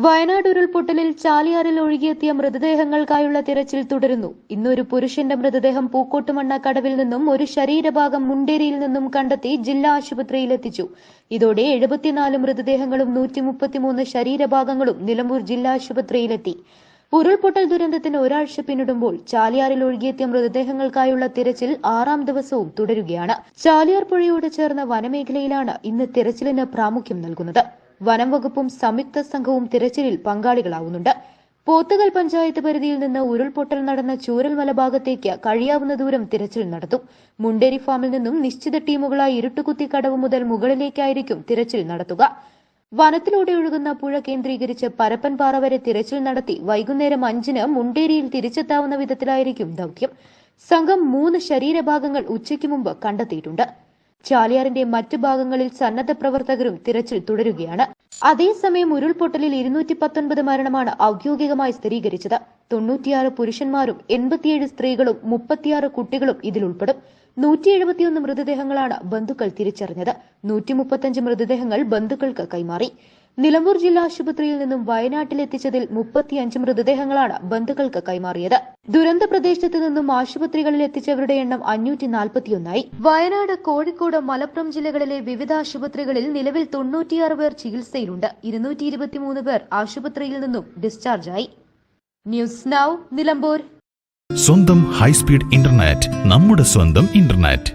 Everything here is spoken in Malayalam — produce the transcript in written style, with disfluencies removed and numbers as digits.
വയനാട് ഉരുൾപൊട്ടലിൽ ചാലിയാറിൽ ഒഴുകിയെത്തിയ മൃതദേഹങ്ങൾക്കായുള്ള തിരച്ചിൽ തുടരുന്നു. ഇന്നൊരു പുരുഷന്റെ മൃതദേഹം പൂക്കോട്ടുമണ്ണ കടവിൽ നിന്നും ഒരു ശരീരഭാഗം മുണ്ടേരിയിൽ നിന്നും കണ്ടെത്തി ജില്ലാ ആശുപത്രിയിലെത്തിച്ചു. ഇതോടെ 74 മൃതദേഹങ്ങളും 133 ശരീരഭാഗങ്ങളും നിലമ്പൂർ ജില്ലാ ആശുപത്രിയിലെത്തി. ഉരുൾപൊട്ടൽ ദുരന്തത്തിന് ഒരാഴ്ച പിന്നിടുമ്പോൾ ചാലിയാറിൽ ഒഴുകിയെത്തിയ മൃതദേഹങ്ങൾക്കായുള്ള തിരച്ചിൽ 6ാം ദിവസവും തുടരുകയാണ്. ചാലിയാർ പുഴയോട് ചേർന്ന വനമേഖലയിലാണ് ഇന്ന് തിരച്ചിലിന് പ്രാമുഖ്യം നൽകുന്നത്. വനം വകുപ്പും സംയുക്ത സംഘവും തിരച്ചിലിൽ പങ്കാളികളാവുന്നുണ്ട്. പോത്തുകൽ പഞ്ചായത്ത് പരിധിയിൽ നിന്ന് ഉരുൾപൊട്ടൽ നടന്ന ചൂരൽമല ഭാഗത്തേക്ക് കഴിയാവുന്ന ദൂരം തിരച്ചിൽ നടത്തും. മുണ്ടേരി ഫാമിൽ നിന്നും നിശ്ചിത ടീമുകളായി ഇരുട്ടുകുത്തി കടവ് മുതൽ മുകളിലേക്കായിരിക്കും തിരച്ചിൽ നടത്തുക. വനത്തിലൂടെ ഒഴുകുന്ന പുഴ കേന്ദ്രീകരിച്ച് പരപ്പൻപാറ വരെ തിരച്ചിൽ നടത്തി വൈകുന്നേരം 5-ന് മുണ്ടേരിയിൽ തിരിച്ചെത്താവുന്ന വിധത്തിലായിരിക്കും ദൌത്യം. സംഘം 3 ശരീരഭാഗങ്ങൾ ഉച്ചയ്ക്ക് മുമ്പ് കണ്ടെത്തിയിട്ടുണ്ട്. ചാലിയാറിന്റെ മറ്റു ഭാഗങ്ങളിൽ സന്നദ്ധ പ്രവർത്തകരും തിരച്ചിൽ തുടരുകയാണ്. അതേസമയം ഉരുൾപൊട്ടലിൽ 219 മരണമാണ് ഔദ്യോഗികമായി സ്ഥിരീകരിച്ചത്. 96 പുരുഷന്മാരും 87 സ്ത്രീകളും 36 കുട്ടികളും ഇതിലുൾപ്പെടും. 171 മൃതദേഹങ്ങളാണ് ബന്ധുക്കൾ തിരിച്ചറിഞ്ഞത്. 135 മൃതദേഹങ്ങൾ ബന്ധുക്കൾക്ക് കൈമാറി. നിലമ്പൂർ ജില്ലാ ആശുപത്രിയിൽ നിന്നും വയനാട്ടിലെത്തിച്ചതിൽ 35 മൃതദേഹങ്ങളാണ് ബന്ധുക്കൾക്ക് കൈമാറിയത്. ദുരന്ത പ്രദേശത്ത് നിന്നും ആശുപത്രികളിൽ എത്തിച്ചവരുടെ എണ്ണം 541ആയി. വയനാട്, കോഴിക്കോട്, മലപ്പുറം ജില്ലകളിലെ വിവിധ ആശുപത്രികളിൽ നിലവിൽ 96 പേർ ചികിത്സയിലുണ്ട്. 223 പേർ ആശുപത്രിയിൽ നിന്നും ഡിസ്ചാർജായി. News now, Nilambur. സ്വന്തം ഹൈസ്പീഡ് ഇന്റർനെറ്റ്, നമ്മുടെ സ്വന്തം ഇന്റർനെറ്റ്.